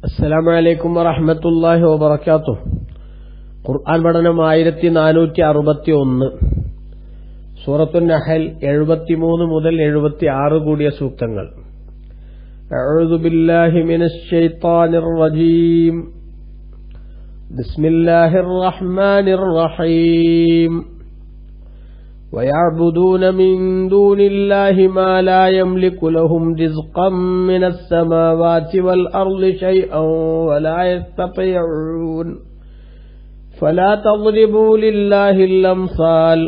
അസ്സലാമു അലൈക്കും വറഹ്മത്തുള്ളാഹി വബറകാതുഹു. ഖുർആൻ പഠനം 1461, സൂറത്തുൻ നഹൽ 73 മുതൽ 76 കൂടിയ സൂക്തങ്ങൾ. അഊദു ബില്ലാഹി മിനശ് ശൈത്വാനിർ റജീം. ബിസ്മില്ലാഹിർ റഹ്മാനിർ റഹീം. ويعبدون من دون الله ما لا يملك لهم رزقا من السماوات والأرض شيئا ولا يستطيعون فلا تضربوا لله الأمثال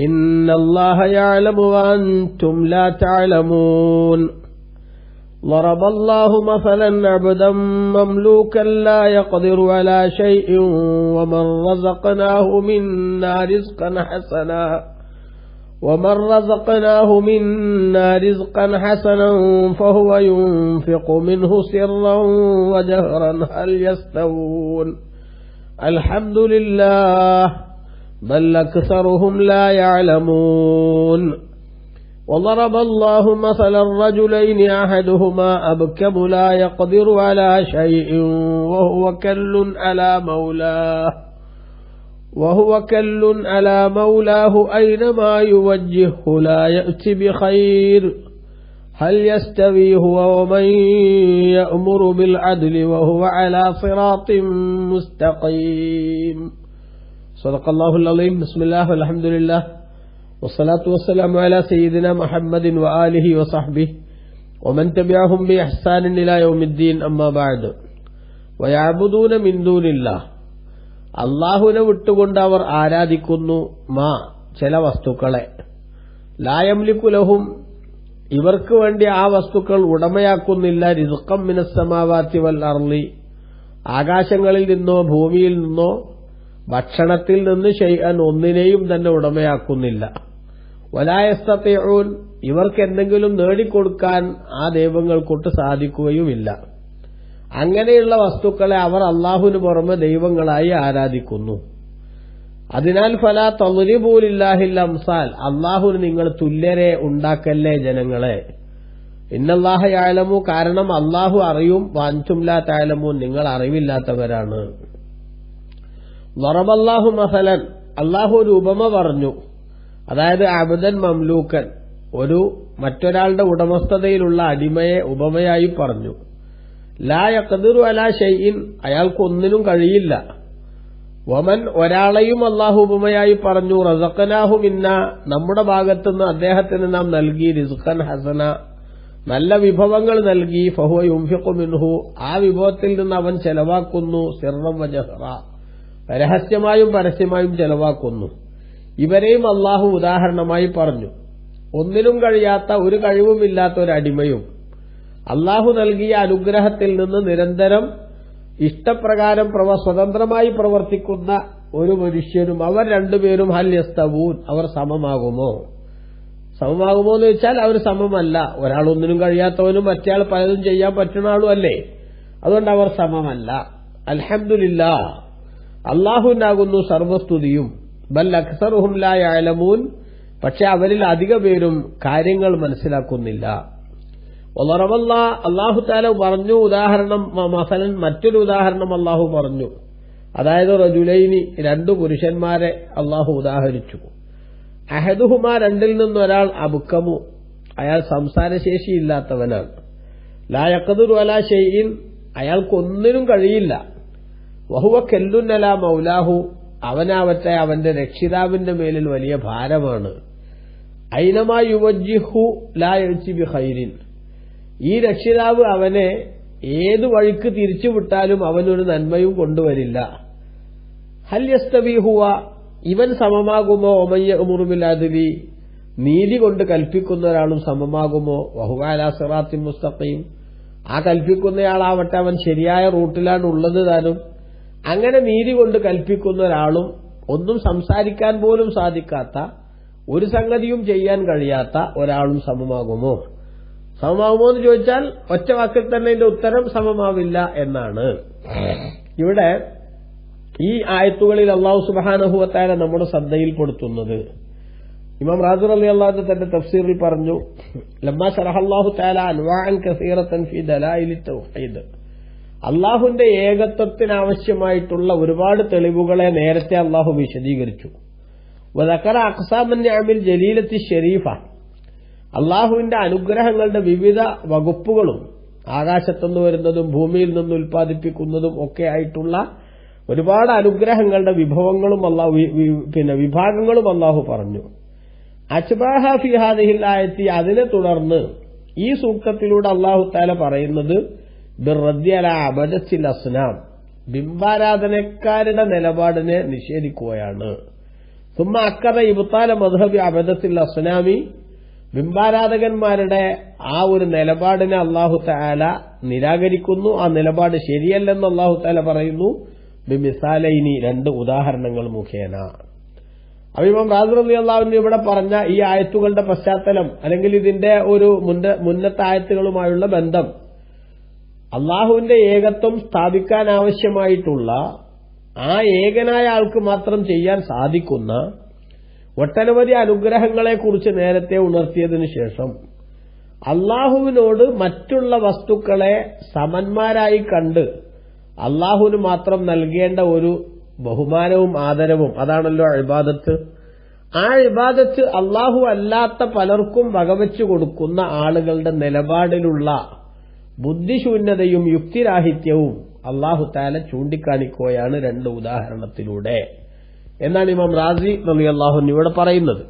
إن الله يعلم وأنتم لا تعلمون ضرب الله مثلا عبدا مملوكا لا يقدر على شيء ومن رزقناه منا رزقا حسنا فهو ينفق منه سرا وجهرا هل يستوون الحمد لله بل أكثرهم لا يعلمون وضرب الله مثلا الرجلين أحدهما أبكم لا يقدر على شيء وهو كل على مولاه أينما يوجهه لا يأتي بخير هل يستوي هو ومن يأمر بالعدل وهو على صراط مستقيم. صدق الله العظيم. بسم الله والحمد لله والصلاة والسلام على سيدنا محمد وآله وصحبه ومن تبعهم بإحسان إلى يوم الدين. أما بعد. ويعبدون من دون الله. അള്ളാഹുവിനെ വിട്ടുകൊണ്ട് അവർ ആരാധിക്കുന്നു ചില വസ്തുക്കളെ. ലാ യംലികു ലഹും, ഇവർക്ക് വേണ്ടി ആ വസ്തുക്കൾ ഉടമയാക്കുന്നില്ല. റിസ്ഖം മിനസ് സമാവാതി വൽ അർളി, ആകാശങ്ങളിൽ നിന്നോ ഭൂമിയിൽ നിന്നോ ഭക്ഷണത്തിൽ നിന്ന് ശൈഅൻ, ഒന്നിനെയും തന്നെ ഉടമയാക്കുന്നില്ല. വലാ യസ്തതിഊൻ, ഇവർക്ക് എന്തെങ്കിലും നേടിക്കൊടുക്കാൻ ആ ദൈവങ്ങൾക്കൊട്ട് സാധിക്കുകയുമില്ല. അങ്ങനെയുള്ള വസ്തുക്കളെ അവർ അള്ളാഹുവിന് പുറമെ ദൈവങ്ങളായി ആരാധിക്കുന്നു. അതിനാൽ ഫലാ തദ്രിബൂ ലില്ലാഹിൽ അംസാൽ, അള്ളാഹുവിന് നിങ്ങൾ തുല്യരെ ഉണ്ടാക്കല്ലേ ജനങ്ങളെ. ഇന്നല്ലാഹ യഅലമു, കാരണം അള്ളാഹു അറിയും. വഅൻതും ലാ തഅലമൂൻ, നിങ്ങൾ അറിവില്ലാത്തവരാണ്. ളറബല്ലാഹു മസലൻ, അള്ളാഹു ഒരു ഉപമ പറഞ്ഞു. അതായത് അബ്ദൻ മംലൂക്കൻ, ഒരു മറ്റൊരാളുടെ ഉടമസ്ഥതയിലുള്ള അടിമയെ ഉപമയായി പറഞ്ഞു. ലാ യഖ്ദിറു അലാ ഷൈഇൻ, അയാൾക്കൊന്നിനും കഴിയില്ല. വമൻ, ഒരാളെയും അള്ളാഹു ഉപമയായി പറഞ്ഞു. റസഖനാഹു മിന്ന, നമ്മുടെ ഭാഗത്തുനിന്ന് അദ്ദേഹത്തിന് നാം നൽകി. റിസ്ഖൻ ഹസന, നല്ല വിഭവങ്ങൾ നൽകി. ഫഹുവ യുൻഫിഖു മിൻഹു, ആ വിഭവത്തിൽ നിന്ന് അവൻ ചെലവാക്കുന്നു. സിർറൻ വജഹറ, രഹസ്യമായും പരസ്യമായും ചെലവാക്കുന്നു. ഇവരെയും അള്ളാഹു ഉദാഹരണമായി പറഞ്ഞു. ഒന്നിനും കഴിയാത്ത, ഒരു കഴിവുമില്ലാത്ത ഒരു അടിമയും അള്ളാഹു നൽകിയ അനുഗ്രഹത്തിൽ നിന്ന് നിരന്തരം ഇഷ്ടപ്രകാരം സ്വതന്ത്രമായി പ്രവർത്തിക്കുന്ന ഒരു മനുഷ്യനും, അവർ രണ്ടുപേരും ഹൽ യസ്തവൂൻ, അവർ സമമാകുമോ എന്ന് വെച്ചാൽ അവർ സമമല്ല. ഒരാളൊന്നിനും കഴിയാത്തവനും മറ്റേയാൾ പലതും ചെയ്യാൻ പറ്റുന്ന ആളും അല്ലേ, അതുകൊണ്ട് അവർ സമമല്ല. അൽഹംദുലില്ലാഹ്, അള്ളാഹുവിനാകുന്നു സർവസ്തുതിയും. ബൽ അക്സറുഹും ലാ യഅലമൂൻ, പക്ഷെ അവരിൽ അധിക പേരും കാര്യങ്ങൾ മനസ്സിലാക്കുന്നില്ല. അള്ളാഹു തആല പറഞ്ഞു ഉദാഹരണം, മസലൻ, മറ്റൊരു ഉദാഹരണം അള്ളാഹു പറഞ്ഞു. അതായത് റജുലൈനി, രണ്ടു പുരുഷന്മാരെ അള്ളാഹു ഉദാഹരിച്ചു. അഹദുഹുമാ, രണ്ടിൽ നിന്നൊരാൾ അബ്കമു, അയാൾ സംസാരശേഷിയില്ലാത്തവനാണ്. ലാ യഖ്ദിറു അലാ ഷൈഇൻ, അയാൾക്കൊന്നിനും കഴിയില്ല. വഹുവ കല്ലുൻ അലാ മൗലാഹു, അവനാവട്ടെ അവന്റെ രക്ഷിതാവിന്റെ മേലിൽ വലിയ ഭാരമാണ്. ഐനമാ യുവജ്ജിഹു ലാ യഅതി ബിഖൈരിൻ, ഈ രക്ഷിതാവ് അവനെ ഏതു വഴിക്ക് തിരിച്ചുവിട്ടാലും അവനൊരു നന്മയും കൊണ്ടുവരില്ല. ഹൽ യസ്തവി ഹുവ, ഇവൻ സമമാകുമോ? വമൻ യഅ്മുറു ബിൽ അദ്ലി, നീതി കൊണ്ട് കൽപ്പിക്കുന്ന ഒരാളും സമമാകുമോ? വഹുവ അലാ സിറാത്തിൻ മുസ്തഖീം, ആ കൽപ്പിക്കുന്നയാളാവട്ടെ അവൻ ശരിയായ റൂട്ടിലാണ് ഉള്ളത് താനും. അങ്ങനെ നീതി കൊണ്ട് കൽപ്പിക്കുന്ന ഒരാളും ഒന്നും സംസാരിക്കാൻ പോലും സാധിക്കാത്ത, ഒരു സംഗതിയും ചെയ്യാൻ കഴിയാത്ത ഒരാളും സമമാകുമോ എന്ന് ചോദിച്ചാൽ ഒറ്റ വാക്കിൽ തന്നെ ഇതിന്റെ ഉത്തരം സമമാവില്ല എന്നാണ്. ഇവിടെ ഈ ആയത്തുകളിൽ അല്ലാഹു സുബ്ഹാനഹു വ തആല നമ്മുടെ ശ്രദ്ധയിൽപ്പെടുത്തുന്നത്, ഇമാം റാസി റളിയല്ലാഹു അൻഹു തന്റെ തഫ്സീറിൽ പറഞ്ഞു, ലമ്മാ ശറഹല്ലാഹു തആല അൻവാഅൻ കസീറതൻ ഫീ ദലായിലി തൗഹീദ്, അള്ളാഹുവിന്റെ ഏകത്വത്തിനാവശ്യമായിട്ടുള്ള ഒരുപാട് തെളിവുകളെ നേരത്തെ അള്ളാഹു വിശദീകരിച്ചു. വദക്കറ അഖ്സാമൻ നിഅമിൽ ജലീലത്തി ഷരീഫ, അള്ളാഹുവിന്റെ അനുഗ്രഹങ്ങളുടെ വിവിധ വകുപ്പുകളും ആകാശത്തുനിന്ന് വരുന്നതും ഭൂമിയിൽ നിന്ന് ഉൽപ്പാദിപ്പിക്കുന്നതും ഒക്കെ ആയിട്ടുള്ള ഒരുപാട് അനുഗ്രഹങ്ങളുടെ വിഭവങ്ങളും വിഭാഗങ്ങളും അള്ളാഹു പറഞ്ഞു. അച്ബാഹ ഫി ഹാദിഹിൽ ആയത്തി, അതിനെ തുടർന്ന് ഈ സൂക്തത്തിലൂടെ അള്ളാഹു തആല പറയുന്നത് ബിർറദ്ദി അലാ അബദത്തിൽ അസ്നാം, ബിംബാരാധനക്കാരുടെ നിലപാടിനെ നിഷേധിക്കുകയാണ്. സുമ്മ അക്കറ ഇബ്താല മദ്ഹബി അബദത്തിൽ അസ്നാമി, ബിംബാരാധകന്മാരുടെ ആ ഒരു നിലപാടിനെ അള്ളാഹു തആല നിരാകരിക്കുന്നു. ആ നിലപാട് ശരിയല്ലെന്ന് അള്ളാഹു തആല പറയുന്നു. ബിമിസാലൈനി, രണ്ട് ഉദാഹരണങ്ങൾ മുഖേന. ഇമാം റാസി റളിയല്ലാഹു അൻഹു ഇവിടെ പറഞ്ഞ ഈ ആയത്തുകളുടെ പശ്ചാത്തലം അല്ലെങ്കിൽ ഇതിന്റെ ഒരു മുന്നത്തെ ആയത്തുകളുമായുള്ള ബന്ധം, അള്ളാഹുവിന്റെ ഏകത്വം സ്ഥാപിക്കാൻ ആവശ്യമായിട്ടുള്ള ആ ഏകനായ ആൾക്ക് മാത്രം ചെയ്യാൻ സാധിക്കുന്ന ഒട്ടനവധി അനുഗ്രഹങ്ങളെക്കുറിച്ച് നേരത്തെ ഉണർത്തിയതിനു ശേഷം അള്ളാഹുവിനോട് മറ്റുള്ള വസ്തുക്കളെ സമന്മാരായി കണ്ട് അള്ളാഹുവിന് മാത്രം നൽകേണ്ട ഒരു ബഹുമാനവും ആദരവും, അതാണല്ലോ ഇബാദത്ത്. ആ ഇബാദത്ത് അള്ളാഹു അല്ലാത്ത പലർക്കും വകവെച്ചു കൊടുക്കുന്ന ആളുകളുടെ നിലപാടിലുള്ള ബുദ്ധിശൂന്യതയും യുക്തിരാഹിത്യവും അള്ളാഹു തആല ചൂണ്ടിക്കാണിക്കുകയാണ് രണ്ട് ഉദാഹരണത്തിലൂടെ എന്നാണ് ഇമാം റാസി റളിയല്ലാഹു അൻഹു ഇവിടെ പറയുന്നത്.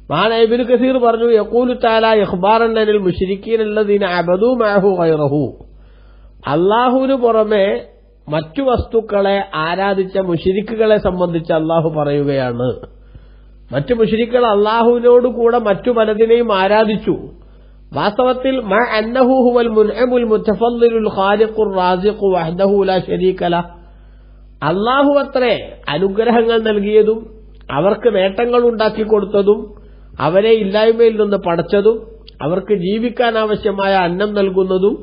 മഹാനായ ഇബ്നു കസീർ പറഞ്ഞു, യഖൂലു തആല ഇഖ്ബാറൻ അനിൽ മുശ്രിക്കീന അല്ലദീന അബദൂ മഅഹു ഗൈറഹു, അള്ളാഹുവിന് പുറമെ മറ്റു വസ്തുക്കളെ ആരാധിച്ച മുശ്രിക്കുകളെ സംബന്ധിച്ച് അള്ളാഹു പറയുകയാണ്. മറ്റു മുശ്രിക്കുകൾ അള്ളാഹുവിനോട് കൂടെ മറ്റു പലതിനെയും ആരാധിച്ചു. വാസ്തവത്തിൽ മഅ അന്നഹു ഹുവൽ മുൻഇമുൽ മുതഫദ്ദിലുൽ ഖാലിഖുർ റാസിഖു വഹ്ദഹു ലാ ശരീക ലഹ്, അള്ളാഹു അത്രേ അനുഗ്രഹങ്ങൾ നൽകിയതും അവർക്ക് നേട്ടങ്ങൾ ഉണ്ടാക്കി കൊടുത്തതും അവരെ ഇല്ലായ്മയിൽ നിന്ന് പടച്ചതും അവർക്ക് ജീവിക്കാൻ ആവശ്യമായ അന്നം നൽകുന്നതും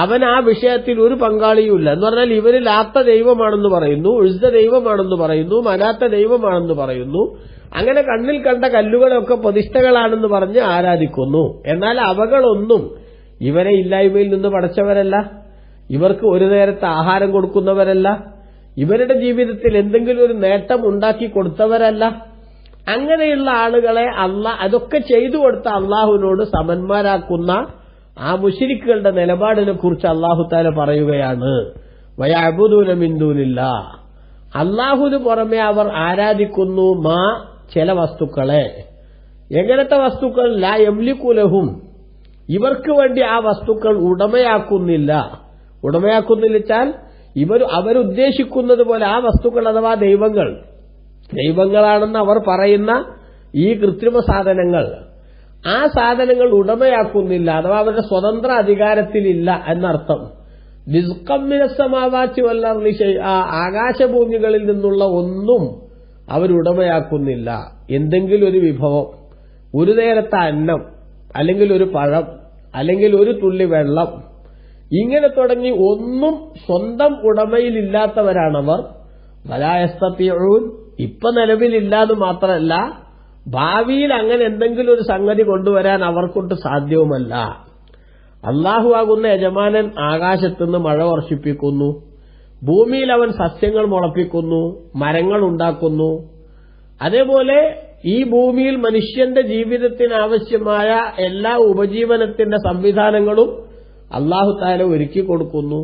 അവൻ ആ വിഷയത്തിൽ ഒരു പങ്കാളിയുമില്ല. എന്ന് പറഞ്ഞാൽ ഇവര് ലാത്ത ദൈവമാണെന്ന് പറയുന്നു, ഉസ്സ ദൈവമാണെന്ന് പറയുന്നു, മനാത്ത ദൈവമാണെന്ന് പറയുന്നു. അങ്ങനെ കണ്ണിൽ കണ്ട കല്ലുകളൊക്കെ പ്രതിഷ്ഠകളാണെന്ന് പറഞ്ഞ് ആരാധിക്കുന്നു. എന്നാൽ അവകളൊന്നും ഇവരെ ഇല്ലായ്മയിൽ നിന്ന് പടച്ചവരല്ല, ഇവർക്ക് ഒരു നേരത്തെ ആഹാരം കൊടുക്കുന്നവരല്ല, ഇവരുടെ ജീവിതത്തിൽ എന്തെങ്കിലും ഒരു നേട്ടം ഉണ്ടാക്കി കൊടുത്തവരല്ല. അങ്ങനെയുള്ള ആളുകളെ അതൊക്കെ ചെയ്തു കൊടുത്ത അള്ളാഹുവിനോട് സമന്മാരാക്കുന്ന ആ മുശ്രിക്കുകളുടെ നിലപാടിനെ കുറിച്ച് അള്ളാഹു തആല പറയുകയാണ്. വയഅബുദൂന മിൻ ദൂനില്ലാഹ്, അള്ളാഹുവിന് പുറമെ അവർ ആരാധിക്കുന്നു ചില വസ്തുക്കളെ. എങ്ങനത്തെ വസ്തുക്കൾ? ലാ യംലികു ലഹും, ഇവർക്ക് വേണ്ടി ആ വസ്തുക്കൾ ഉടമയാക്കുന്നില്ലെച്ചാൽ അവരുദ്ദേശിക്കുന്നത് പോലെ ആ വസ്തുക്കൾ അഥവാ ദൈവങ്ങളാണെന്ന് അവർ പറയുന്ന ഈ കൃത്രിമ സാധനങ്ങൾ, ആ സാധനങ്ങൾ ഉടമയാക്കുന്നില്ല, അഥവാ അവരുടെ സ്വതന്ത്ര അധികാരത്തിലില്ല എന്നർത്ഥം. റിസ്ഖം മിനസ് സമാവാതി വൽ അർളി ശൈഅ, ആകാശഭൂമികളിൽ നിന്നുള്ള ഒന്നും അവരുടമയാക്കുന്നില്ല. എന്തെങ്കിലും ഒരു വിഭവം, ഒരു നേരത്തെ അന്നം, അല്ലെങ്കിൽ ഒരു പഴം, അല്ലെങ്കിൽ ഒരു തുള്ളി വെള്ളം, ഇങ്ങനെ തുടങ്ങി ഒന്നും സ്വന്തം ഉടമയിലില്ലാത്തവരാണവർ. വലാ യസ്തതിഊൻ, ഇപ്പൊ നിലവിലില്ലാന്ന് മാത്രമല്ല ഭാവിയിൽ അങ്ങനെ എന്തെങ്കിലും ഒരു സംഗതി കൊണ്ടുവരാൻ അവർക്കൊണ്ട് സാധ്യവുമല്ല. അള്ളാഹു ആകുന്ന യജമാനൻ ആകാശത്തുനിന്ന് മഴ വർഷിപ്പിക്കുന്നു, ഭൂമിയിൽ അവൻ സസ്യങ്ങൾ മുളപ്പിക്കുന്നു, മരങ്ങൾ ഉണ്ടാക്കുന്നു. അതേപോലെ ഈ ഭൂമിയിൽ മനുഷ്യന്റെ ജീവിതത്തിന് ആവശ്യമായ എല്ലാ ഉപജീവനത്തിന്റെ സംവിധാനങ്ങളും അള്ളാഹു തആല ഒരുക്കി കൊടുക്കുന്നു.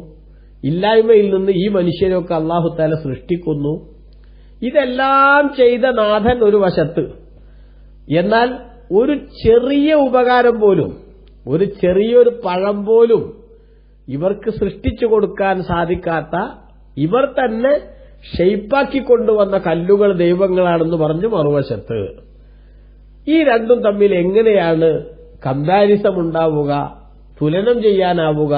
ഇല്ലായ്മയിൽ നിന്ന് ഈ മനുഷ്യരെയൊക്കെ അള്ളാഹു തആല സൃഷ്ടിക്കുന്നു. ഇതെല്ലാം ചെയ്ത നാഥൻ ഒരു വശത്ത്, എന്നാൽ ഒരു ചെറിയ ഉപകാരം പോലും, ഒരു ചെറിയൊരു പഴം പോലും ഇവർക്ക് സൃഷ്ടിച്ചു കൊടുക്കാൻ സാധിക്കാത്ത, ഇവർ തന്നെ ഷെയ്പ്പാക്കി കൊണ്ടുവന്ന കല്ലുകൾ ദൈവങ്ങളാണെന്ന് പറഞ്ഞു മറുവശത്ത്. ഈ രണ്ടും തമ്മിൽ എങ്ങനെയാണ് കമ്പാരിസം ഉണ്ടാവുക, തുലനം ചെയ്യാനാവുക?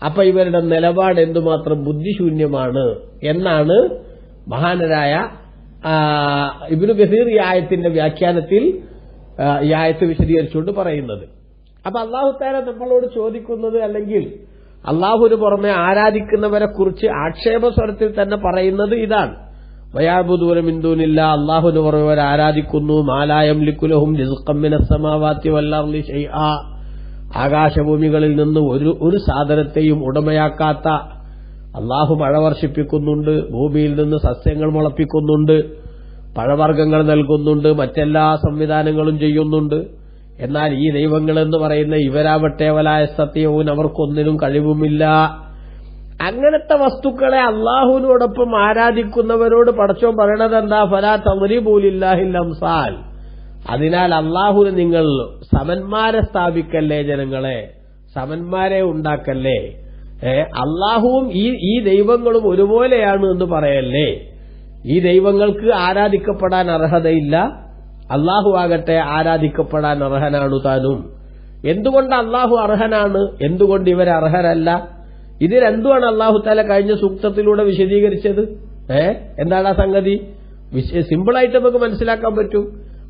അപ്പൊ ഇവരുടെ നിലപാട് എന്തുമാത്രം ബുദ്ധിശൂന്യമാണ് എന്നാണ് മഹാനരായ ഇബ്നു കസീർ ഈ ആയത്തിന്റെ വ്യാഖ്യാനത്തിൽ ഈ ആയത്ത് വിശദീകരിച്ചുകൊണ്ട് പറയുന്നത്. അപ്പൊ അല്ലാഹു തആല നമ്മളോട് ചോദിക്കുന്നത്, അല്ലെങ്കിൽ അള്ളാഹുവിന് പുറമെ ആരാധിക്കുന്നവരെ കുറിച്ച് ആക്ഷേപസ്വരത്തിൽ തന്നെ പറയുന്നത് ഇതാണ്. വയഅബുദൂന മിൻ ദൂനില്ലാഹ്, അള്ളാഹുവിന് പുറമെ ആരാധിക്കുന്നു. മാ ലാ യംലികു ലഹും റിസ്ഖൻ മിനസ് സമാവാതി വൽ അർളി ശൈഅ, ആകാശഭൂമികളിൽ നിന്ന് ഒരു സാധനത്തെയും ഉടമയാക്കാത്ത അള്ളാഹു മഴ വർഷിപ്പിക്കുന്നുണ്ട്, ഭൂമിയിൽ നിന്ന് സസ്യങ്ങൾ മുളപ്പിക്കുന്നുണ്ട്, പഴവർഗ്ഗങ്ങൾ നൽകുന്നുണ്ട്, മറ്റെല്ലാ സംവിധാനങ്ങളും ചെയ്യുന്നുണ്ട്. എന്നാൽ ഈ ദൈവങ്ങളെന്ന് പറയുന്ന ഇവരാവട്ടെ വലായ സത്യവും അവർക്കൊന്നിനും കഴിവുമില്ല. അങ്ങനത്തെ വസ്തുക്കളെ അള്ളാഹുവിനോടൊപ്പം ആരാധിക്കുന്നവരോട് പടച്ചോൻ പറയണത് എന്താ? ഫലാ തദ്രിബൂ ലില്ലാഹിൽ അംസാൽ. അതിനാൽ അള്ളാഹുവിന് നിങ്ങൾ സമന്മാരെ സ്ഥാപിക്കല്ലേ, ജനങ്ങളെ സമന്മാരെ ഉണ്ടാക്കല്ലേ. അള്ളാഹുവും ഈ ദൈവങ്ങളും ഒരുപോലെയാണ് എന്ന് പറയല്ലേ. ഈ ദൈവങ്ങൾക്ക് ആരാധിക്കപ്പെടാൻ അർഹതയില്ല, അള്ളാഹു ആകട്ടെ ആരാധിക്കപ്പെടാൻ അർഹനാണു താനും. എന്തുകൊണ്ട് അള്ളാഹു അർഹനാണ്, എന്തുകൊണ്ട് ഇവരെ അർഹരല്ല? ഇത് രണ്ടുമാണ് അള്ളാഹു താല കഴിഞ്ഞ സൂക്തത്തിലൂടെ വിശദീകരിച്ചത്. എന്താണ് ആ സംഗതി? സിമ്പിളായിട്ട് നമുക്ക് മനസ്സിലാക്കാൻ പറ്റും.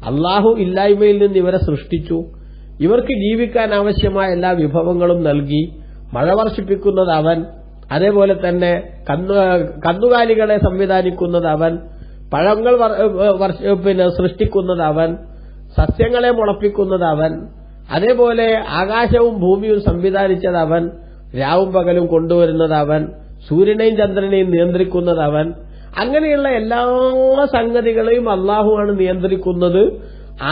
അള്ളാഹു ഇല്ലായ്മയിൽ നിന്ന് ഇവരെ സൃഷ്ടിച്ചു, ഇവർക്ക് ജീവിക്കാൻ ആവശ്യമായ എല്ലാ വിഭവങ്ങളും നൽകി, മഴ വർഷിപ്പിക്കുന്നത് അവൻ, അതേപോലെ തന്നെ കന്നുകാലികളെ സംവിധാനിക്കുന്നത് അവൻ, പഴങ്ങൾ സൃഷ്ടിക്കുന്നത് അവൻ, സസ്യങ്ങളെ മുളപ്പിക്കുന്നത് അവൻ, അതേപോലെ ആകാശവും ഭൂമിയും സംവിധാനിച്ചത് അവൻ, രാവും പകലും കൊണ്ടുവരുന്നത് അവൻ, സൂര്യനെയും ചന്ദ്രനെയും നിയന്ത്രിക്കുന്നത് അവൻ. അങ്ങനെയുള്ള എല്ലാ സംഗതികളെയും അള്ളാഹുവാണ് നിയന്ത്രിക്കുന്നത്.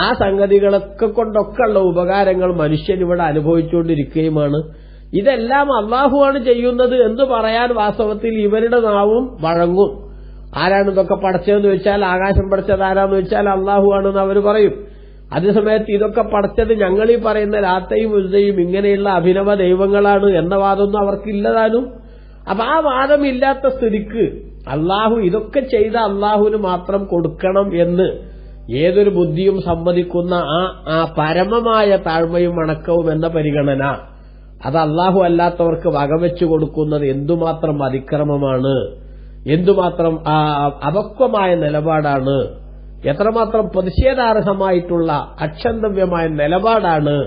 ആ സംഗതികളൊക്കെ കൊണ്ടൊക്കെയുള്ള ഉപകാരങ്ങൾ മനുഷ്യൻ ഇവിടെ അനുഭവിച്ചുകൊണ്ടിരിക്കുകയുമാണ്. ഇതെല്ലാം അള്ളാഹുവാണ് ചെയ്യുന്നത് എന്ന് പറയാൻ വാസ്തവത്തിൽ ഇവരുടെ നാവും വഴങ്ങും. ആരാണ് ഇതൊക്കെ പടച്ചതെന്ന് വെച്ചാൽ, ആകാശം പടച്ചത് ആരാന്ന് വെച്ചാൽ അള്ളാഹുവാണെന്ന് അവർ പറയും. അതേസമയത്ത് ഇതൊക്കെ പടച്ചത് ഞങ്ങളീ പറയുന്ന ലാത്തയും ഉസ്സയും ഇങ്ങനെയുള്ള അഭിനവ ദൈവങ്ങളാണ് എന്ന വാദമൊന്നും അവർക്കില്ലതാനും. അപ്പൊ ആ വാദമില്ലാത്ത സ്ഥിതിക്ക് അള്ളാഹു ഇതൊക്കെ ചെയ്ത അള്ളാഹുവിന് മാത്രം കൊടുക്കണം എന്ന് ഏതൊരു ബുദ്ധിയും സമ്മതിക്കുന്ന ആ പരമമായ താഴ്മയും വണക്കവും എന്ന പരിഗണന, അത് അള്ളാഹു അല്ലാത്തവർക്ക് വകവെച്ചു കൊടുക്കുന്നത് എന്തുമാത്രം അതിക്രമമാണ്, എന്തുമാത്രം അപക്വമായ നിലപാടാണ്, എത്രമാത്രം പ്രതിഷേധാർഹമായിട്ടുള്ള അക്ഷന്തവ്യമായ നിലപാടാണ്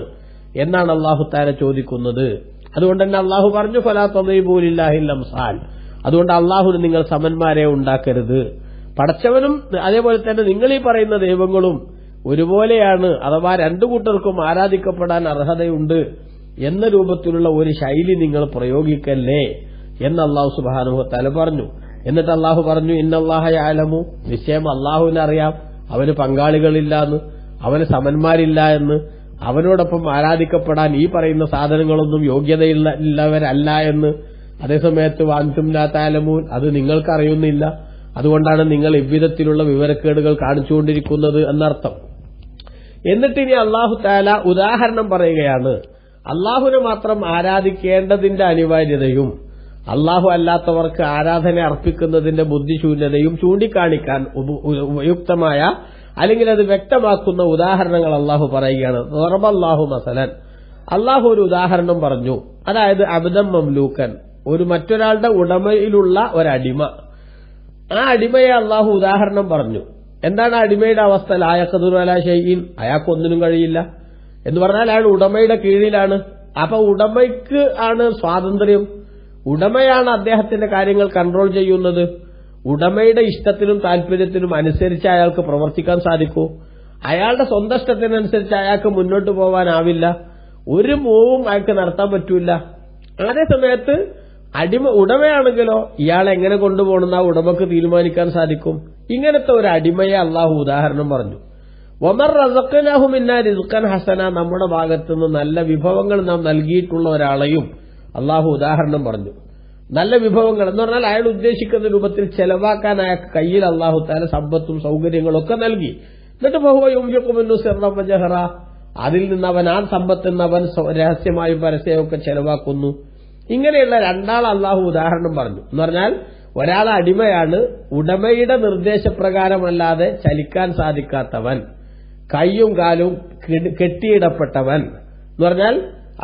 എന്നാണ് അള്ളാഹു താല ചോദിക്കുന്നത്. അതുകൊണ്ട് തന്നെ അള്ളാഹു പറഞ്ഞു ഫലാ തദ്രിബൂ ലില്ലാഹിൽ അംസാൽ. അതുകൊണ്ട് അള്ളാഹുവിന് നിങ്ങൾ സമന്മാരെ ഉണ്ടാക്കരുത്. പടച്ചവനും അതേപോലെ തന്നെ നിങ്ങൾ ഈ പറയുന്ന ദൈവങ്ങളും ഒരുപോലെയാണ്, അഥവാ രണ്ടു കൂട്ടർക്കും ആരാധിക്കപ്പെടാൻ അർഹതയുണ്ട് എന്ന രൂപത്തിലുള്ള ഒരു ശൈലി നിങ്ങൾ പ്രയോഗിക്കല്ലേ എന്ന് അള്ളാഹു സുബ്ഹാനഹു വ തആല പറഞ്ഞു. എന്നിട്ട് അള്ളാഹു പറഞ്ഞു ഇന്നല്ലാഹ യഅലമു, നിശ്ചയം അള്ളാഹുവിനറിയാം അവന് പങ്കാളികളില്ലാന്ന്, അവന് സമന്മാരില്ല എന്ന്, അവനോടൊപ്പം ആരാധിക്കപ്പെടാൻ ഈ പറയുന്ന സാധനങ്ങളൊന്നും യോഗ്യതയുള്ളവരല്ല എന്ന്. അതേസമയത്ത് വാൻതും ലാ തഅലമൂൻ, അത് നിങ്ങൾക്കറിയുന്നില്ല, അതുകൊണ്ടാണ് നിങ്ങൾ ഇவ்விധത്തിലുള്ള വിവരക്കേടുകൾ കാണിച്ചുകൊണ്ടിരിക്കുന്നത് എന്നർത്ഥം. എന്നിട്ട് ഇനി അള്ളാഹു തആല ഉദാഹരണം പറയുകയാണ്. അള്ളാഹുവിനെ മാത്രം ആരാധിക്കേണ്ടതിന്റെ അനിവാര്യതയും അള്ളാഹു അല്ലാത്തവർക്ക് ആരാധന അർപ്പിക്കുന്നതിന്റെ ബുദ്ധിശൂന്യതയും ചൂണ്ടിക്കാണിക്കാൻ ഉപയുക്തമായ അല്ലെങ്കിൽ അത് വ്യക്തമാക്കുന്ന ഉദാഹരണങ്ങൾ അള്ളാഹു പറയുകയാണ്. ദറബല്ലാഹു മസലൻ, അള്ളാഹു ഒരു ഉദാഹരണം പറഞ്ഞു. അതായത് അബ്ദൻ മംലൂക്കൻ, ഒരു മറ്റൊരാളുടെ ഉടമയിലുള്ള ഒരടിമ. ആ അടിമയെ അള്ളാഹു ഉദാഹരണം പറഞ്ഞു. എന്താണ് അടിമയുടെ അവസ്ഥ? ലാ യഖ്ദിറു അലാ ഷൈഇൻ, അയാൾക്കൊന്നിനും കഴിയില്ല എന്ന് പറഞ്ഞാൽ അയാൾ ഉടമയുടെ കീഴിലാണ്. അപ്പൊ ഉടമയ്ക്ക് ആണ് സ്വാതന്ത്ര്യം, ഉടമയാണ് അദ്ദേഹത്തിന്റെ കാര്യങ്ങൾ കൺട്രോൾ ചെയ്യുന്നത്. ഉടമയുടെ ഇഷ്ടത്തിനും താല്പര്യത്തിനും അനുസരിച്ച് അയാൾക്ക് പ്രവർത്തിക്കാൻ സാധിക്കൂ. അയാളുടെ സ്വന്തം ഇഷ്ടത്തിനനുസരിച്ച് അയാൾക്ക് മുന്നോട്ട് പോകാനാവില്ല, ഒരു മൂവും അയാൾക്ക് നടത്താൻ പറ്റൂല. അതേ സമയത്ത് ഉടമയാണെങ്കിലോ ഇയാളെ എങ്ങനെ കൊണ്ടുപോകണമെന്ന് ആ ഉടമക്ക് തീരുമാനിക്കാൻ സാധിക്കും. ഇങ്ങനത്തെ ഒരു അടിമയെ അള്ളാഹു ഉദാഹരണം പറഞ്ഞു. വമർ റസഖ്നാഹു മിന്നാ റിസ്ഖൻ ഹസന, നമ്മുടെ ഭാഗത്തുനിന്ന് നല്ല വിഭവങ്ങൾ നാം നൽകിയിട്ടുള്ള ഒരാളെയും അള്ളാഹു ഉദാഹരണം പറഞ്ഞു. നല്ല വിഭവങ്ങൾ എന്ന് പറഞ്ഞാൽ അയാൾ ഉദ്ദേശിക്കുന്ന രൂപത്തിൽ ചെലവാക്കാൻ അയാൾക്ക് കയ്യിൽ അള്ളാഹു തആല സമ്പത്തും സൗകര്യങ്ങളും ഒക്കെ നൽകി. എന്നിട്ട് ബഹുവ യുംഫിഖു മിൻഹു സിർറൻ വജഹറ, അതിൽ നിന്ന് അവൻ ആ സമ്പത്തിൽ നിന്ന് അവൻ രഹസ്യമായും പരസ്യമൊക്കെ ചെലവാക്കുന്നു. ഇങ്ങനെയുള്ള രണ്ടാൾ അള്ളാഹു ഉദാഹരണം പറഞ്ഞു. എന്ന് പറഞ്ഞാൽ ഒരാൾ അടിമയാണ്, ഉടമയുടെ നിർദ്ദേശപ്രകാരമല്ലാതെ ചലിക്കാൻ സാധിക്കാത്തവൻ, കയ്യും കാലും കെട്ടിയിടപ്പെട്ടവൻ എന്ന് പറഞ്ഞാൽ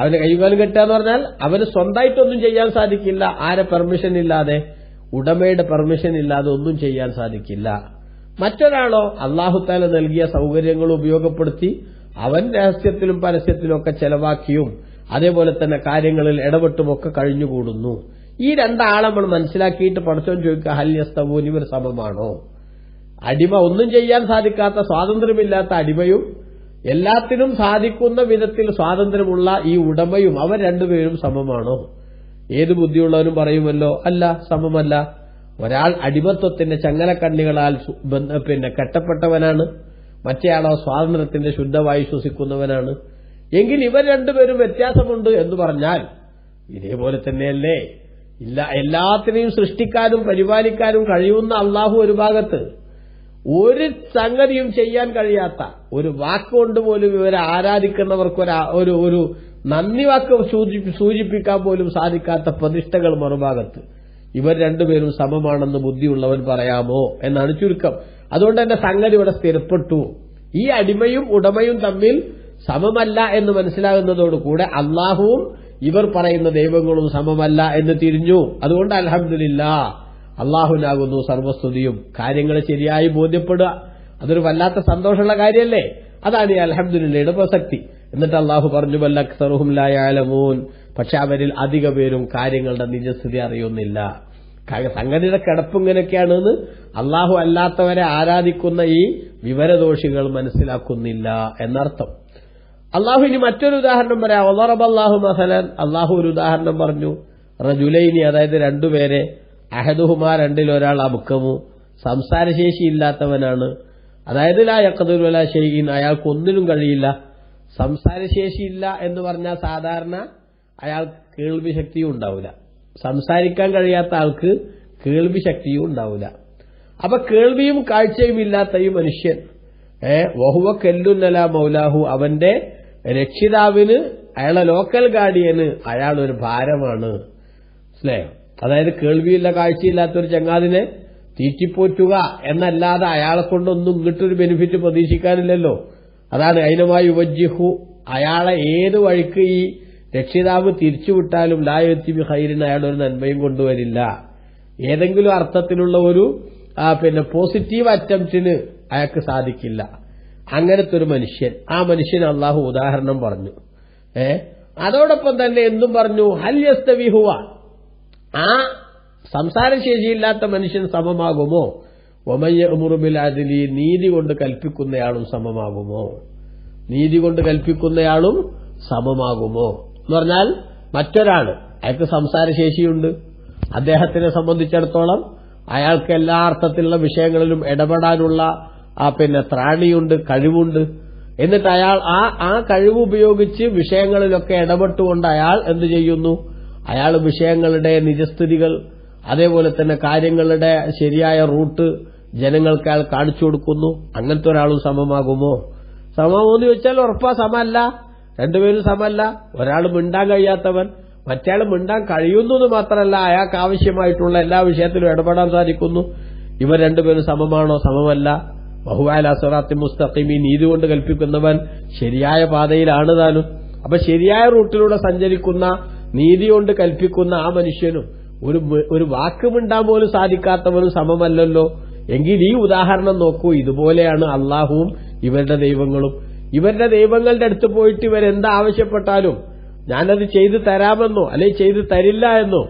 അവന് കൈകാലം കെട്ടുക എന്ന് പറഞ്ഞാൽ അവന് സ്വന്തമായിട്ടൊന്നും ചെയ്യാൻ സാധിക്കില്ല. ആരെ പെർമിഷൻ ഇല്ലാതെ, ഉടമയുടെ പെർമിഷൻ ഇല്ലാതെ ഒന്നും ചെയ്യാൻ സാധിക്കില്ല. മറ്റൊരാളോ അല്ലാഹു തആല നൽകിയ സൗകര്യങ്ങൾ ഉപയോഗപ്പെടുത്തി അവൻ രഹസ്യത്തിലും പരസ്യത്തിലും ഒക്കെ ചെലവാക്കിയും അതേപോലെ തന്നെ കാര്യങ്ങളിൽ ഇടപെട്ടുമൊക്കെ കഴിഞ്ഞുകൂടുന്നു. ഈ രണ്ടാളെ നമ്മൾ മനസ്സിലാക്കിയിട്ട് പടച്ചോൻ ചോദിക്കുക ഹൽ യസ്തവൂൻ, ഇവർ സമമാണോ? അടിമ, ഒന്നും ചെയ്യാൻ സാധിക്കാത്ത സ്വാതന്ത്ര്യമില്ലാത്ത അടിമയും എല്ലാത്തിനും സാധിക്കുന്ന വിധത്തിൽ സ്വാതന്ത്ര്യമുള്ള ഈ ഉടമയും അവർ രണ്ടുപേരും സമമാണോ? ഏത് ബുദ്ധിയുള്ളവരും പറയുമല്ലോ അല്ല, സമമല്ല. ഒരാൾ അടിമത്വത്തിന്റെ ചങ്ങലക്കണ്ണികളാൽ കെട്ടപ്പെട്ടവനാണ്, മറ്റേയാളോ സ്വാതന്ത്ര്യത്തിന്റെ ശുദ്ധവായു ശ്വസിക്കുന്നവനാണ്. എങ്കിൽ ഇവർ രണ്ടുപേരും വ്യത്യാസമുണ്ട് എന്ന് പറഞ്ഞാൽ ഇതേപോലെ തന്നെയല്ലേ? ഇല്ല, എല്ലാത്തിനെയും സൃഷ്ടിക്കാനും പരിപാലിക്കാനും കഴിയുന്ന അള്ളാഹു ഒരു ഭാഗത്ത്, ഒരു സംഗതിയും ചെയ്യാൻ കഴിയാത്ത, ഒരു വാക്കുകൊണ്ട് പോലും ഇവരെ ആരാധിക്കുന്നവർക്ക് ഒരു നന്ദി വാക്ക് സൂചിപ്പിക്കാൻ പോലും സാധിക്കാത്ത പ്രതിഷ്ഠകൾ മറുഭാഗത്ത്. ഇവർ രണ്ടുപേരും സമമാണെന്ന് ബുദ്ധിയുള്ളവൻ പറയാമോ എന്നാണ് ചുരുക്കം. അതുകൊണ്ട് തന്നെ സംഗതി ഇവിടെ സ്ഥിരപ്പെട്ടു. ഈ അടിമയും ഉടമയും തമ്മിൽ സമമല്ല എന്ന് മനസ്സിലാകുന്നതോടുകൂടെ അള്ളാഹുവും ഇവർ പറയുന്ന ദൈവങ്ങളും സമമല്ല എന്ന് തിരിഞ്ഞു. അതുകൊണ്ട് അൽഹംദുലില്ലാഹ്, അള്ളാഹുവിനാകുന്നു സർവസ്തുതിയും. കാര്യങ്ങൾ ശരിയായി ബോധ്യപ്പെടുക അതൊരു വല്ലാത്ത സന്തോഷമുള്ള കാര്യമല്ലേ? അതാണ് ഈ അൽഹംദുലില്ലയുടെ പ്രസക്തി. എന്നിട്ട് അള്ളാഹു പറഞ്ഞു ബൽ അക്സറുഹും ലാ യഅലമൂൻ, പക്ഷെ അവരിൽ അധിക പേരും കാര്യങ്ങളുടെ നിജസ്ഥിതി അറിയുന്നില്ല. സംഗതിയുടെ കിടപ്പിങ്ങനെയൊക്കെയാണെന്ന് അള്ളാഹു അല്ലാത്തവരെ ആരാധിക്കുന്ന ഈ വിവരദോഷികൾ മനസ്സിലാക്കുന്നില്ല എന്നർത്ഥം. അള്ളാഹു ഇനി മറ്റൊരു ഉദാഹരണം പറയാം. വളറബല്ലാഹു മസലൻ, അള്ളാഹു ഒരു ഉദാഹരണം പറഞ്ഞു. റജുലൈനി, അതായത് രണ്ടുപേരെ. അഹദുഹുമാ, രണ്ടിലൊരാൾ അബ്കമു, സംസാരശേഷി ഇല്ലാത്തവനാണ്. അതായത് ലാ യഖ്ദിറു അലാ ശൈഇൻ, അയാൾക്ക് ഒന്നിനും കഴിയില്ല. സംസാരശേഷിയില്ല എന്ന് പറഞ്ഞാൽ സാധാരണ അയാൾ കേൾവി ശക്തിയും ഉണ്ടാവില്ല. സംസാരിക്കാൻ കഴിയാത്ത ആൾക്ക് കേൾവി ശക്തിയും ഉണ്ടാവില്ല. അപ്പൊ കേൾവിയും കാഴ്ചയും ഇല്ലാത്ത ഈ മനുഷ്യൻ വഹുവ കല്ലുന്നല മൗലാഹു, അവന്റെ രക്ഷിതാവിന്, അയാളെ ലോക്കൽ ഗാർഡിയന് അയാൾ ഒരു ഭാരമാണ്. മനസ്സിലായോ? അതായത് കേൾവിയില്ല കാഴ്ചയില്ലാത്തൊരു ചങ്ങാതിനെ തീറ്റിപ്പോറ്റുക എന്നല്ലാതെ അയാളെ കൊണ്ടൊന്നും ഇങ്ങോട്ടൊരു ബെനിഫിറ്റ് പ്രതീക്ഷിക്കാനില്ലല്ലോ. അതാണ് അയിനമായി യുവജ്ജിഹു, അയാളെ ഏത് വഴിക്ക് ഈ രക്ഷിതാവ് തിരിച്ചുവിട്ടാലും ലായത്തി ബി ഖൈറിൻ, അയാളൊരു നന്മയും കൊണ്ടുവരില്ല. ഏതെങ്കിലും അർത്ഥത്തിലുള്ള ഒരു പോസിറ്റീവ് അറ്റംപ്റ്റിന് അയാൾക്ക് സാധിക്കില്ല. അങ്ങനത്തെ ഒരു മനുഷ്യൻ, ആ മനുഷ്യന് അള്ളാഹു ഉദാഹരണം പറഞ്ഞു. അതോടൊപ്പം തന്നെ എന്തും പറഞ്ഞു, ഹൽ യസ്തവി ഹുവ, ആ സംസാരശേഷിയില്ലാത്ത മനുഷ്യൻ സമമാകുമോ? വമൻ യഅ്മുറു ബിൽ അദ്ലി, നീതി കൊണ്ട് കൽപ്പിക്കുന്നയാളും സമമാകുമോ? നീതി കൊണ്ട് കൽപ്പിക്കുന്നയാളും സമമാകുമോ എന്ന് പറഞ്ഞാൽ, മറ്റൊരാൾ അയാൾക്ക് സംസാരശേഷിയുണ്ട്, അദ്ദേഹത്തിനെ സംബന്ധിച്ചിടത്തോളം അയാൾക്ക് എല്ലാ അർത്ഥത്തിലുള്ള വിഷയങ്ങളിലും ഇടപെടാനുള്ള ത്രാണിയുണ്ട്, കഴിവുണ്ട്. എന്നിട്ട് അയാൾ ആ കഴിവ് ഉപയോഗിച്ച് വിഷയങ്ങളിലൊക്കെ ഇടപെട്ടുകൊണ്ട് അയാൾ എന്തു ചെയ്യുന്നു? അയാൾ വിഷയങ്ങളുടെ നിജസ്ഥിതികൾ, അതേപോലെ തന്നെ കാര്യങ്ങളുടെ ശരിയായ റൂട്ട് ജനങ്ങൾക്ക് അയാൾ കാണിച്ചു കൊടുക്കുന്നു. അങ്ങനത്തെ ഒരാളും സമമാകുമോ? സമമെന്ന് ചോദിച്ചാൽ ഉറപ്പാ സമല്ല. രണ്ടുപേരും സമല്ല. ഒരാൾ മിണ്ടാൻ കഴിയാത്തവൻ, മറ്റയാൾ മിണ്ടാൻ കഴിയുന്നു എന്ന് മാത്രമല്ല അയാൾക്ക് ആവശ്യമായിട്ടുള്ള എല്ലാ വിഷയത്തിലും ഇടപെടാൻ സാധിക്കുന്നു. ഇവർ രണ്ടുപേരും സമമാണോ? സമമല്ല. വഹുവ അലാ സിറാത്തി മുസ്തഖീം, നീതി കൊണ്ട് കൽപ്പിക്കുന്നവൻ ശരിയായ പാതയിലാണ് താനും. അപ്പൊ ശരിയായ റൂട്ടിലൂടെ സഞ്ചരിക്കുന്ന, നീതി കൊണ്ട് കൽപ്പിക്കുന്ന ആ മനുഷ്യനും ഒരു വാക്ക് മിണ്ടാൻ പോലും സാധിക്കാത്തവനും സമമല്ലല്ലോ. എങ്കിൽ ഈ ഉദാഹരണം നോക്കൂ, ഇതുപോലെയാണ് അള്ളാഹുവും ഇവരുടെ ദൈവങ്ങളും. ഇവരുടെ ദൈവങ്ങളുടെ അടുത്ത് പോയിട്ട് ഇവരെന്താവശ്യപ്പെട്ടാലും ഞാനത് ചെയ്തു തരാമെന്നോ അല്ലെങ്കിൽ ചെയ്തു തരില്ല എന്നോ,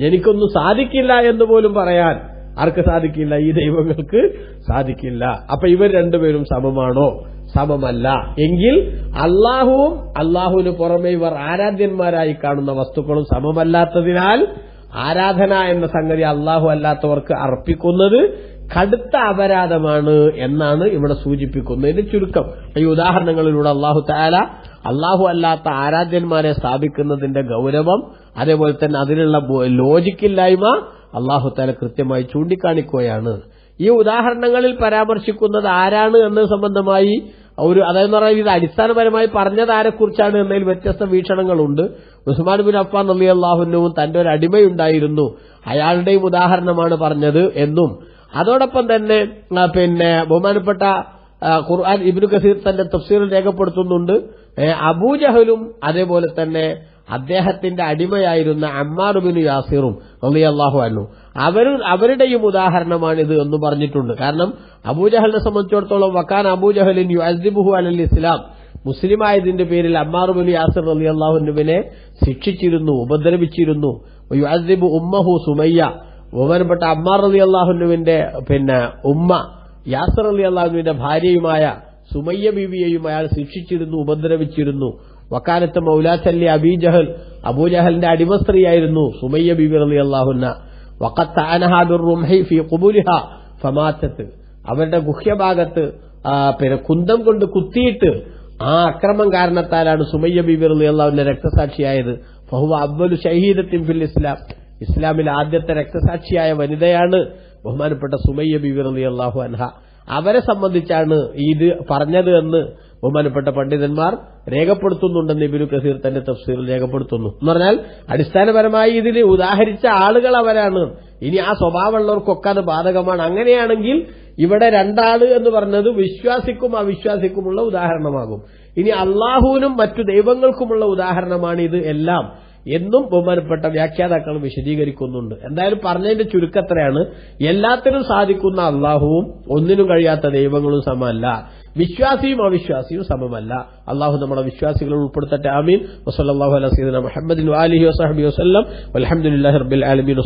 എനിക്കൊന്നും സാധിക്കില്ല എന്ന് പോലും പറയാൻ ആർക്ക് സാധിക്കില്ല? ഈ ദൈവങ്ങൾക്ക് സാധിക്കില്ല. അപ്പൊ ഇവർ രണ്ടുപേരും സമമാണോ? സമമല്ല. എങ്കിൽ അള്ളാഹുവും അള്ളാഹുവിന് പുറമെ ഇവർ ആരാധ്യന്മാരായി കാണുന്ന വസ്തുക്കളും സമമല്ലാത്തതിനാൽ ആരാധന എന്ന സംഗതി അള്ളാഹു അല്ലാത്തവർക്ക് അർപ്പിക്കുന്നത് കടുത്ത അപരാധമാണ് എന്നാണ് ഇവിടെ സൂചിപ്പിക്കുന്നതിന് ചുരുക്കം. ഈ ഉദാഹരണങ്ങളിലൂടെ അള്ളാഹു തആല അള്ളാഹു അല്ലാത്ത ആരാധ്യന്മാരെ സ്ഥാപിക്കുന്നതിന്റെ ഗൗരവം, അതേപോലെ തന്നെ അതിനുള്ള ലോജിക്കില്ലായ്മ അള്ളാഹു തആല കൃത്യമായി ചൂണ്ടിക്കാണിക്കുകയാണ്. ഈ ഉദാഹരണങ്ങളിൽ പരാമർശിക്കുന്നത് ആരാണ് എന്നത് സംബന്ധമായി അതായത് പറഞ്ഞാൽ ഇത് അടിസ്ഥാനപരമായി പറഞ്ഞത് ആരെക്കുറിച്ചാണ് എന്നതിൽ വ്യത്യസ്ത വീക്ഷണങ്ങളുണ്ട്. ഉസ്മാൻ ബിൻ അഫ്ഫാൻ റളിയല്ലാഹു അൻഹു തന്റെ ഒരു അടിമയുണ്ടായിരുന്നു, അയാളുടെയും ഉദാഹരണമാണ് പറഞ്ഞത് എന്നും, അതോടൊപ്പം തന്നെ ബഹുമാനപ്പെട്ട ഖുർആൻ ഇബ്നു കസീർ തന്റെ തഫ്സീറിൽ രേഖപ്പെടുത്തുന്നുണ്ട്, അബൂജഹലും അതേപോലെ തന്നെ അദ്ദേഹത്തിന്റെ അടിമയായിരുന്ന അമ്മാർ ബിൻ യാസിറും റളിയല്ലാഹു അൻഹു അവരുടെയും ഉദാഹരണമാണിത് എന്ന് പറഞ്ഞിട്ടുണ്ട്. കാരണം അബൂജഹലിനെ സംബന്ധിച്ചിടത്തോളം വക്കാന അബൂജഹലിൻ യുഅദ്ദിബുഹു അലൽ ഇസ്ലാം, മുസ്ലിമായതിന്റെ പേരിൽ അമ്മാർ ബിൻ യാസിർ റളിയല്ലാഹു അൻഹുവിനെ ശിക്ഷിച്ചിരുന്നു, ഉപദ്രവിച്ചിരുന്നു. യുഅദ്ദിബു ഉമ്മഹു സുമയ്യ, ബഹുമാനപ്പെട്ട അമ്മാർ റളിയല്ലാഹു അൻഹുവിന്റെ ഉമ്മ യാസിർ റളിയല്ലാഹു അൻഹുവിന്റെ ഭാര്യയുമായ സുമയ്യ ബീവിയെയും അയാൾ ശിക്ഷിച്ചിരുന്നു, ഉപദ്രവിച്ചിരുന്നു. വക്കാലത്ത് മൗലാത്തല്ലി അബീജഹൽ, അബൂജഹലിന്റെ അടിമ സ്ത്രീയായിരുന്നു സുമയ്യ ബീവി റളിയല്ലാഹു അൻഹ. വഖത്ത് അനഹാ ബിർറുംഹി ഫീ ഖുബൂലിഹാ ഫമാതത്ത്, അവരുടെ ഗുഹ്യഭാഗത്ത് കുന്തം കൊണ്ട് കുത്തിയിട്ട് ആ അക്രമം കാരണത്താലാണ് സുമയ്യ ബീവി റളിയല്ലാഹു അൻഹ രക്തസാക്ഷിയായത്. ഫഹുവ അവ്വലു ഷഹീദത്തിൻ ഫിൽ ഇസ്ലാം, ഇസ്ലാമിലെ ആദ്യത്തെ രക്തസാക്ഷിയായ വനിതയാണ് ബഹുമാനപ്പെട്ട സുമയ്യ ബീവി റളിയല്ലാഹു അൻഹ. അവരെ സംബന്ധിച്ചാണ് ഇത് പറഞ്ഞത് എന്ന് ബഹുമാനപ്പെട്ട പണ്ഡിതന്മാർ രേഖപ്പെടുത്തുന്നുണ്ടെന്ന് ഇബ്നു കസീർ തന്റെ തഫ്സീറിൽ രേഖപ്പെടുത്തുന്നു. എന്ന് പറഞ്ഞാൽ അടിസ്ഥാനപരമായി ഇതിന് ഉദാഹരിച്ച ആളുകൾ അവരാണ്. ഇനി ആ സ്വഭാവമുള്ളവർക്കൊക്കെ അത് ബാധകമാണ്. അങ്ങനെയാണെങ്കിൽ ഇവിടെ രണ്ടാള് എന്ന് പറഞ്ഞത് വിശ്വാസിക്കും അവിശ്വാസിക്കുമുള്ള ഉദാഹരണമാകും. ഇനി അള്ളാഹുവിനും മറ്റു ദൈവങ്ങൾക്കുമുള്ള ഉദാഹരണമാണ് ഇത് എല്ലാം എന്നും ബഹുമാനപ്പെട്ട വ്യാഖ്യാതാക്കൾ വിശദീകരിക്കുന്നുണ്ട്. എന്തായാലും പറഞ്ഞതിന്റെ ചുരുക്കത്രയാണ്, എല്ലാത്തിനും സാധിക്കുന്ന അള്ളാഹുവും ഒന്നിനും കഴിയാത്ത ദൈവങ്ങളും സമമല്ല, വിശ്വാസിയും അവിശ്വാസിയും സമമല്ല. അള്ളാഹു നമ്മുടെ വിശ്വാസികൾ ഉൾപ്പെടുത്തട്ടെ. ആമീൻ. വസല്ലല്ലാഹു അലാ സയ്യിദിനാ മുഹമ്മദിൻ വആലിഹി വസഹ്ബിഹി വസല്ലം. വൽഹംദുലില്ലാഹി റബ്ബിൽ ആലമീൻ.